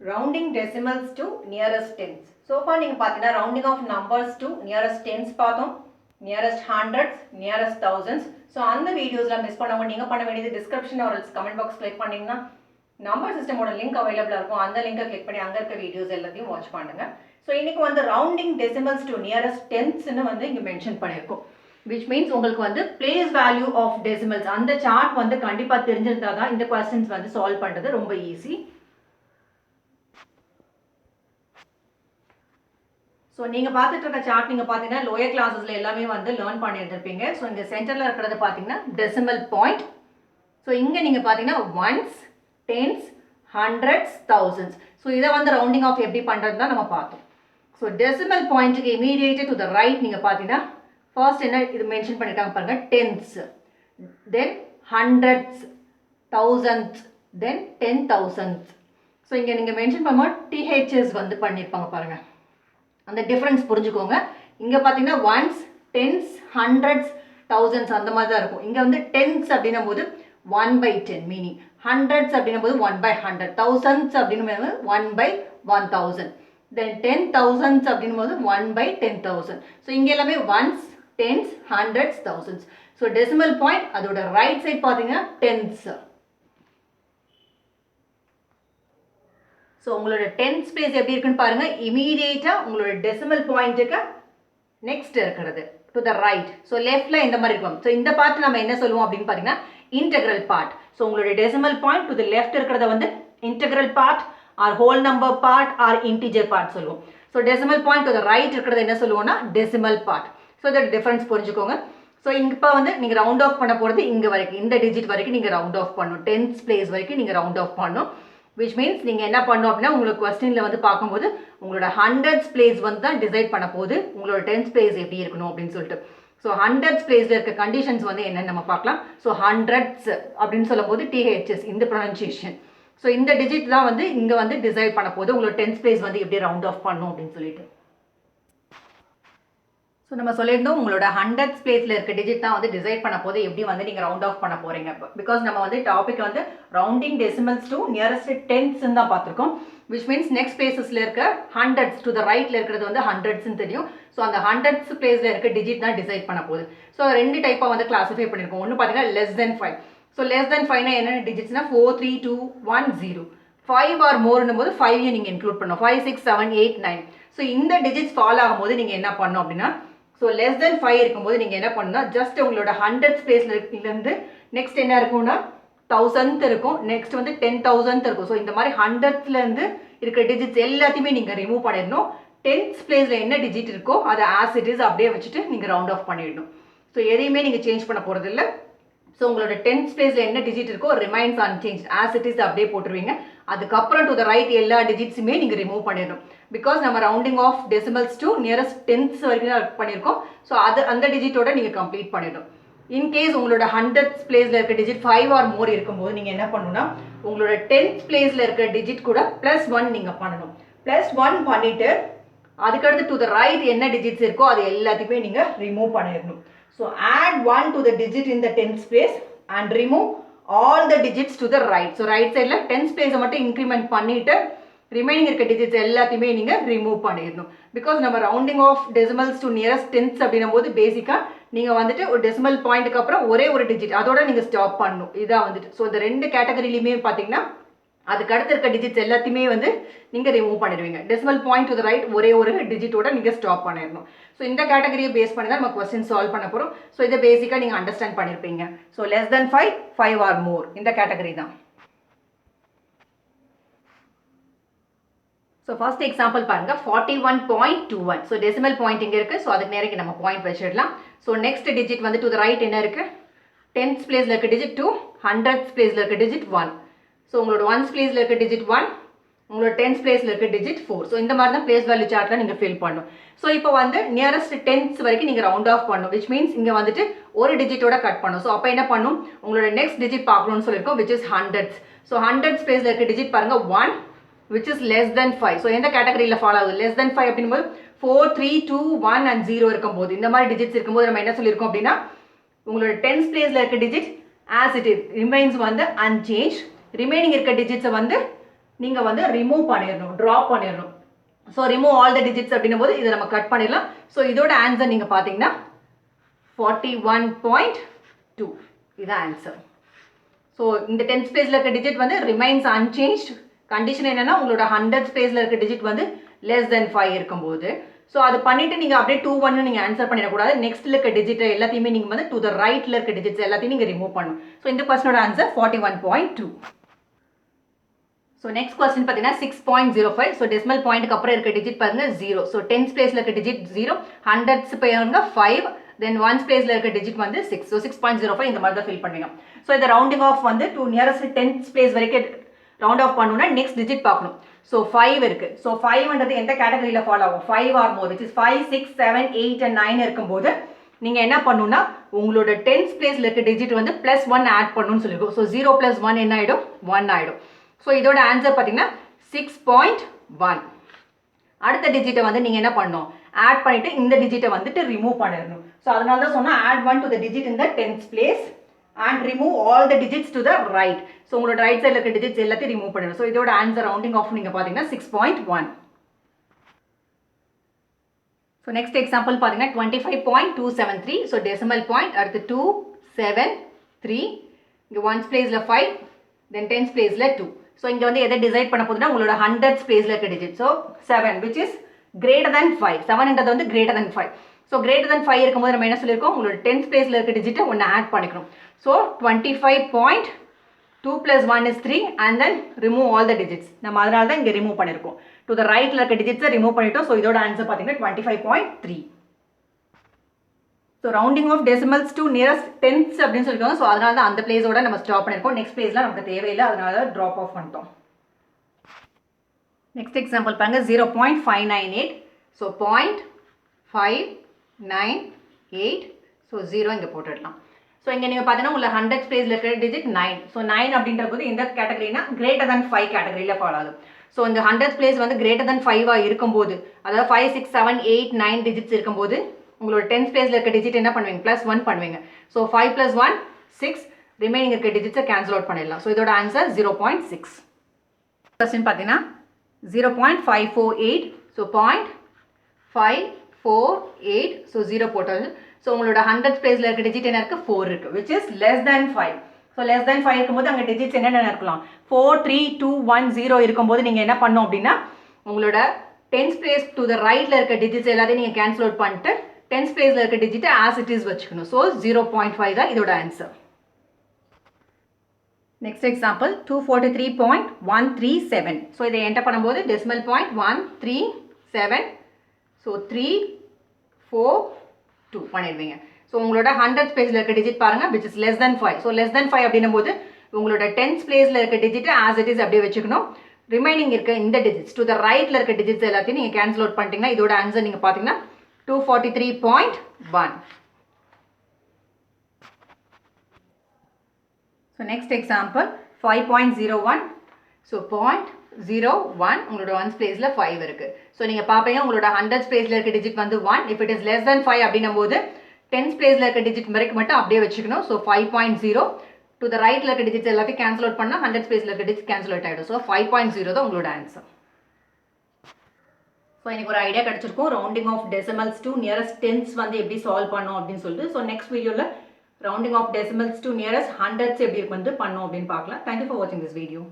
rounding decimals to nearest tens. So far நீங்க பார்த்தீங்கன்னா rounding of numbers to nearest tens பார்த்தோம், nearest hundreds, nearest thousands. So அந்த வீடியோஸ்ல miss பண்ணவங்க நீங்க பண்ண வேண்டியது description or comment box click பண்ணீங்கன்னா number system ஓட லிங்க் அவைலபிளா இருக்கும். அந்த லிங்கை கிளிக் பண்ணி அங்க இருக்க வீடியோஸ் எல்லாத்தையும் வாட்ச் பண்ணுங்க. So இன்னைக்கு வந்து rounding decimals to nearest tens ன்னு வந்து இங்க மென்ஷன் பண்ணிருக்கோம். Which means உங்களுக்கு வந்து place value of decimals அந்த chart வந்து கண்டிப்பா தெரிஞ்சிருந்தா தான் இந்த questions வந்து solve பண்றது ரொம்ப ஈஸி. So நீங்க பார்த்துட்டு இருக்க chart நீங்க பாத்தீங்கன்னா lower classes எல்லாமே வந்து learn பண்ணியிருந்திருப்பீங்க. So இங்க சென்டர்ல இருக்கிறது பாத்தீங்கன்னா decimal point. So இங்க நீங்க பாத்தீங்கன்னா ones, tens, hundreds, thousands. So இத வந்து rounding off எப்படி பண்றது தான் நம்ம பார்த்தோம். So decimal point க்கு immediate to the right நீங்க பாத்தீங்கன்னா first என்ன இது மென்ஷன் பண்ணிருக்காங்க பாருங்க tens, then hundreds, thousands, then 10,000s. So இங்க நீங்க மென்ஷன் பண்ணும்போது THs வந்து பண்ணிருப்பாங்க பாருங்க. அந்த டிஃபரன்ஸ் புரிஞ்சுக்கோங்க. இங்க பாத்தீங்கன்னா ones, tens, hundreds, thousands அந்த மாதிரி தான் இருக்கும். இங்க வந்து tens அப்படினும்போது 1/10 meaning, hundreds அப்படினும்போது 1/100, thousands அப்படினும்போது 1/1000, then 10,000s அப்படினும்போது 1/10,000. So இங்க எல்லாமே ones, tens, hundreds, thousands. So decimal point அதோட ரைட் சைடு பாத்தீங்கன்னா tens. So உங்களோட tens place எப்படி இருக்குன்னு பாருங்க. இமிடியேட்டா உங்களோட decimal pointக்கு நெக்ஸ்ட் இருக்கிறது to the right. So leftல இந்த மாதிரி இருக்கும். So இந்த பார்ட் நம்ம என்ன சொல்லுவோம் அப்படினு பாத்தீங்கன்னா integral part. So உங்களோட decimal point to the left இருக்கிறத வந்து integral part or whole number part or integer part சொல்லுவோம். So decimal point to the right இருக்கிறத என்ன சொல்லுவோம்னா decimal part. So the difference புரிஞ்சுக்கோங்க. So இப்போ வந்து நீங்க round off பண்ண போறது இங்க வரைக்கும், இந்த digit வரைக்கும் நீங்க round off பண்ணனும். tens place வரைக்கும் நீங்க round off பண்ணனும். Which means நீங்க என்ன பண்ணனும் அப்படினா உங்களுக்கு क्वेश्चनல வந்து பாக்கும்போது உங்களோட hundreds place வந்து தான் டிசைட் பண்ண போகுது உங்களோட tens place எப்படி இருக்கணும் அப்படினு சொல்லிட்டு. So hundreds placeல இருக்க கண்டிஷன்ஸ் வந்து என்னன்னு நம்ம பார்க்கலாம். So hundreds அப்படினு சொல்லும்போது THs இந்த pronunciation. So இந்த டிஜிட் தான் வந்து இங்க வந்து டிசைட் பண்ண போகுது உங்களோட tens place வந்து எப்படி ரவுண்ட் ஆஃப் பண்ணனும் அப்படினு சொல்லிட்டு. So நம்ம சொல்லிருந்தோம் உங்களோட hundreds placeல இருக்க டிஜிட் தான் வந்து டிசைட் பண்ண போது எப்படி வந்து நீங்க ரவுண்ட் ஆஃப் பண்ண போறீங்க. Because நம்ம வந்து டாபிக் வந்து rounding decimals to nearest tens ன்னு தான் பார்த்திருக்கோம். Which means next placesல இருக்க hundreds to the rightல இருக்கிறது வந்து hundreds ன்னு தெரியும். So அந்த hundreds placeல இருக்க டிஜிட் தான் டிசைட் பண்ண போகுது. So ரெண்டு டைப்பா வந்து கிளாசிஃபை பண்ணிருக்கோம். ஒன்னு பாத்தீங்கன்னா less than 5. So less than 5 னா என்ன டிஜிட்ஸ்னா 4 3 2 1 0. 5 or more ன்னும்போது 5 நீங்க இன்க்ளூட் பண்ணனும். 5 6 7 8 9. So இந்த டிஜிட்ஸ் ஃபால் ஆகும்போது நீங்க என்ன பண்ணனும் அப்படினா so less than 5 இருக்கும்போது நீங்க என்ன பண்ணனும்னா just உங்களோட hundreds placeல இருந்து next என்ன இருக்கும்னா 1000th இருக்கும், next வந்து 10,000th இருக்கும். so இந்த மாதிரி hundreds-ல இருந்து இருக்க டிஜிட்ஸ் எல்லாத்தையுமே நீங்க ரிமூவ் பண்ணிடணும். 10th placeல என்ன டிஜிட் இருக்கோ அதை as it is அப்படியே வச்சிட்டு நீங்க ரவுண்ட் ஆஃப் பண்ணிடணும். so எதையுமே நீங்க சேஞ்ச் பண்ண போறது இல்ல. so உங்களோட 10th placeல என்ன டிஜிட் இருக்கோ remains unchanged as it is அப்படியே போட்டுருவீங்க. அதுக்கு அப்புறம் to the right எல்லா டிஜிட்ஸுமே நீங்க ரிமூவ் பண்ணிடணும். because நம்ம rounding off decimals to nearest tens வரைக்கும் பண்ணிருக்கோம். so அந்த டிஜிட்டோட நீங்க கம்ப்ளீட் பண்ணிடணும். in case உங்களோட hundreds placeல இருக்க டிஜிட் 5 or more இருக்கும்போது நீங்க என்ன பண்ணனும்னா உங்களோட 10th placeல இருக்க டிஜிட் கூட +1 நீங்க பண்ணனும். +1 பண்ணிட்டு அதுக்கு அடுத்து to the right என்ன டிஜிட்ஸ் இருக்கோ அது எல்லாத்தையுமே நீங்க ரிமூவ் பண்ணிடணும். so add 1 to the digit in the tens place and remove all the digits to the right. so right sideல tens place மட்டும் இன்கிரிமென்ட் பண்ணிட்டு ரிமைனிங் இருக்க டிஜிட்ஸ் எல்லாத்தையுமே நீங்க ரிமூவ் பண்ணிடணும். because நம்ம rounding off decimals to nearest tens அப்படினும்போது பேசிக்கா நீங்க வந்துட்டு ஒரு டெசிமல் பாயிண்ட்க்கு அப்புறம் ஒரே ஒரு டிஜிட் அதோட நீங்க ஸ்டாப் பண்ணனும். இதான் வந்துட்டு சோ இந்த ரெண்டு கேட்டகரியிலயுமே பாத்தீங்கன்னா அதுக்கு அடுத்து இருக்க டிஜிட்ஸ் எல்லாத்தையுமே வந்து நீங்க ரிமூவ் பண்ணிடுவீங்க. Decimal point to the right ஒரே ஒரு டிஜிட்டோட நீங்க ஸ்டாப் பண்ணிடணும். சோ இந்த கேட்டகரியை பேஸ் பண்ணி தான் நம்ம क्वेश्चन சால்வ் பண்ண போறோம். சோ இத பேசிக்கா நீங்க அண்டர்ஸ்டாண்ட் பண்ணிருப்பீங்க. So less than 5, 5 or more இந்த கேட்டகரி தான். So first example பாருங்க 41.21. so decimal point இங்க இருக்கு. so அதுக்கு நேரா நம்ம பாயிண்ட் வச்சிடலாம். so next digit வந்து to the right என்ன இருக்கு? 10th placeல இருக்க digit 2, 100th placeல இருக்க digit 1. so உங்களோட 1th placeல இருக்க digit 1, உங்களோட 10th placeல இருக்க digit 4. so இந்த மாதிரி தான் place value chartல நீங்க fill பண்ணனும். so இப்போ வந்து nearest 10th வரைக்கும் நீங்க round off பண்ணனும். which means இங்க வந்துட்டு ஒரு டிஜிட்டோட கட் பண்ணனும். so அப்ப என்ன பண்ணனும் உங்களோட next digit பார்க்கணும்னு சொல்லிருக்கோம் which is hundreds. so hundreds placeல இருக்க digit பாருங்க 1 which is less than 5. so எந்த கேட்டகரியில ஃபாலோ ஆகுது? less than 5 அப்படிங்கும்போது 4 3 2 1 and 0 இருக்கும்போது இந்த மாதிரி டிஜிட்ஸ் இருக்கும்போது நம்ம என்ன சொல்லிருக்கோம் அப்படினா உங்களோட 10th placeல இருக்க digit as it is remains வந்து unchanged. ரிமைனிங் இருக்க டிஜிட்ஸ் வந்து நீங்கள் வந்து ரிமூவ் பண்ணிடணும், ட்ராப் பண்ணிடணும். So remove all the digits அப்படின்னும் போது இதை நம்ம கட் பண்ணிடலாம். ஸோ இதோட ஆன்சர் நீங்கள் பார்த்தீங்கன்னா 41.2 இதுதான் ஆன்சர். ஸோ இந்த 10th பிளேஸில் இருக்க டிஜிட் வந்து ரிமைன்ஸ் அன்சேஞ்ச்ட். கண்டிஷன் என்னன்னா உங்களோட 100th பிளேஸில் இருக்க டிஜிட் வந்து less than 5 இருக்கும்போது. ஸோ அது பண்ணிட்டு நீங்கள் அப்படியே 2-1 நீங்கள் ஆன்சர் பண்ணிடக்கூடாது. நெக்ஸ்ட்டில் இருக்க டிஜிட்டை எல்லாத்தையுமே நீங்கள் வந்து டு த ரைட்டில் இருக்க டிஜிட்ஸ் எல்லாத்தையும் நீங்கள் ரிமூவ் பண்ணணும். ஸோ இந்த கொஸ்டினோட ஆன்சர் 41.2. ஸோ நெக்ஸ்ட் கொஸ்டின் பார்த்தீங்கன்னா 6.05. ஸோ டெசிமல் பாயிண்ட்டுக்கு அப்புறம் இருக்க டிஜிட் பாருங்க 0. ஸோ 10th பிளேஸில் இருக்க டிஜிட் 0, 100th பாருங்க 5, தென் 1th பிளேஸில் இருக்க டிஜிட் வந்து 6. ஸோ 6.05 இந்த மாதிரி தான் ஃபில் பண்ணுவீங்க. ஸோ இந்த ரவுண்டிங் ஆஃப் வந்து டு நியரஸ்ட் 10th பிளேஸ் வரைக்கும் ரவுண்ட் ஆஃப் பண்ணணும்னா நெக்ஸ்ட் டிஜிட் பார்க்கணும். ஸோ 5 இருக்கு. ஸோ 5ன்றது எந்த கேட்டகரியில் ஃபாலோ ஆகும்? 5 R more, which is 5, 6, 7, 8 and 9 இருக்கும்போது நீங்கள் என்ன பண்ணணும்னா உங்களோட 10th பிளேஸில் இருக்க டிஜிட் வந்து +1 ஆட் பண்ணணும்னு சொல்லியிருக்கோம். ஸோ 0 + 1 என்ன ஆகிடும்? 1 ஆகிடும். ஸோ இதோட ஆன்சர் பார்த்தீங்கன்னா 6.1. அடுத்த டிஜிட்டை வந்து நீங்கள் என்ன பண்ணணும்? ஆட் பண்ணிட்டு இந்த டிஜிட்டை வந்துட்டு ரிமூவ் பண்ணிடணும். ஸோ அதனால தான் சொன்னால் add 1 to the digit in the 10th place and remove all the digits to the right. So உங்களோட ரைட் சைடில் இருக்க டிஜிட்ஸ் எல்லாத்தையும் ரிமூவ் பண்ணிடணும். ஸோ இதோட ஆன்சர் ரவுண்டிங் ஆஃப் நீங்கள் பார்த்தீங்கன்னா 6.1. ஸோ நெக்ஸ்ட் எக்ஸாம்பிள் பார்த்தீங்கன்னா 25.273. ஸோ டெசிமல் பாயிண்ட் அடுத்து 2, 7, 3, இங்கே 1th பிளேஸில் 5, தென் 10th பிளேஸில் 2. ஸோ இங்கே வந்து எதை டிசைட் பண்ண போதுன்னா உங்களோட 100th பிளேஸில் இருக்க digit. So 7 which is greater than 5. 7ன்றது வந்து greater than 5. So greater than 5 இருக்கும்போது நம்ம என்ன சொல்லியிருக்கோம்? உங்களோட 10th பிளேஸில் இருக்க டிஜிட்டை ஒன்று ஆட் பண்ணிக்கணும். So 25.2 + 1 is 3 and then remove all the digits. நம்ம அதனால தான் இங்கே ரிமூவ் பண்ணியிருக்கோம். டு த ரைட்டில் இருக்க டிஜிட்ஸை ரிமூவ் பண்ணிட்டோம். ஸோ இதோட ஆன்சர் பார்த்தீங்கன்னா 25.3. So rounding off decimals to nearest 10th அப்படின்னு சொல்லியிருக்காங்க. ஸோ அதனால தான் அந்த பிளேஸோட நம்ம ஸ்டாப் பண்ணியிருக்கோம். நெக்ஸ்ட் பிளேஸ்லாம் நமக்கு தேவையில்லை, அதனால ட்ராப் ஆஃப் பண்ணிட்டோம். நெக்ஸ்ட் எக்ஸாம்பிள் பாருங்க 0.598. ஸோ 0.598. ஸோ 0 இங்கே போட்டுடலாம். ஸோ இங்கே நீங்கள் பார்த்தீங்கன்னா உங்களை 100th பிளேஸில் இருக்கிற டிஜிட் 9. ஸோ 9 அப்படின்ற போது இந்த கேட்டகரினா greater than 5 கேட்டகரியில் ஃபாலோ ஆகும். ஸோ இந்த 100th பிளேஸ் வந்து greater than 5 இருக்கும்போது, அதாவது 5, 6, 7, 8, 9 டிஜிட்ஸ் இருக்கும்போது உங்களோட 10th பிளேஸில் இருக்க டிஜிட் என்ன பண்ணுவீங்க? +1 பண்ணுவீங்க. ஸோ 5 + 1 6, ரிமைனிங் இருக்க டிஜிட்ஸை கேன்சல் அவுட் பண்ணிடலாம். ஸோ இதோட ஆன்சர் 0.6. கொஸ்டின் பார்த்தீங்கன்னா 0.548. ஸோ 0.548. ஸோ 0 போட்டது. ஸோ உங்களோட 100th பிளேஸில் இருக்க டிஜிட் என்ன இருக்குது? 4 இருக்குது, which is less than 5. So less than 5 இருக்கும்போது அங்கே டிஜிட்ஸ் என்னென்ன இருக்கலாம்? 4, 3, 2, 1, 0 இருக்கும்போது நீங்கள் என்ன பண்ணணும் அப்படின்னா உங்களோட 10th பிளேஸ் டு த ரைட்டில் இருக்க டிஜிட்ஸ் எல்லாத்தையும் நீங்கள் கேன்சல் அவுட் பண்ணிட்டு 10th பிளேஸில் இருக்க டிஜிட்டை ஆஸ் இட் இஸ் வச்சுக்கணும். ஸோ 0.5 தான் இதோட ஆன்சர். Next example 243.137. ஸோ இதை என்டர் பண்ணும்போது டெசிமல் பாயிண்ட் 137. ஸோ 3, 4, 2 பண்ணிடுவீங்க. ஸோ உங்களோட 100th பிளேஸில் இருக்க டிஜிட் பாருங்கள், which is less than 5. So less than 5 அப்படின்னும் போது உங்களோட 10th பிளேஸில் இருக்க டிஜிட்டை ஆஸ் இட் இஸ் அப்படியே வச்சுக்கணும். ரிமைனிங் இருக்க இந்த டிஜிட்ஸ் டு த ரைட்டில் இருக்க டிஜிட்ஸ் எல்லாத்தையும் நீங்கள் கேன்சல் அவுட் பண்ணிட்டீங்கன்னா இதோட ஆன்சர் நீங்கள் பார்த்தீங்கன்னா 243.1. So next example 5.01. ஸோ 0.01 உங்களோட 1th பிளேஸில் 5 இருக்குது. ஸோ நீங்கள் பார்ப்பீங்க உங்களோட 100th பிளேஸில் இருக்க டிஜிட் வந்து 1. If it is less than 5 அப்படின்னும் போது 10th பிளேஸில் இருக்க டிஜிட் வரைக்கும் மட்டும் அப்படியே வச்சுக்கணும். ஸோ 5.0 டு த ரைட்டில் இருக்க டிஜிட்ஸ் எல்லாத்தையும் கேன்சல் அவுட் பண்ணால் 100th பிளேஸில் இருக்க டிஜிட் கேன்சல் அவுட் ஆகிடும். ஸோ 5.0 தான் உங்களோட ஆன்சர். ஸோ எனக்கு ஒரு ஐடியா கிடச்சிருக்கும் rounding off decimals to nearest 10ths வந்து எப்படி சால்வ் பண்ணோம் அப்படின்னு சொல்லிட்டு. ஸோ நெக்ஸ்ட் வீடியோவில் rounding off decimals to nearest 100ths எப்படி வந்து பண்ணோம் அப்படின்னு பார்க்கலாம். தேங்க்யூ ஃபார் வாட்சிங் திஸ் வீடியோ.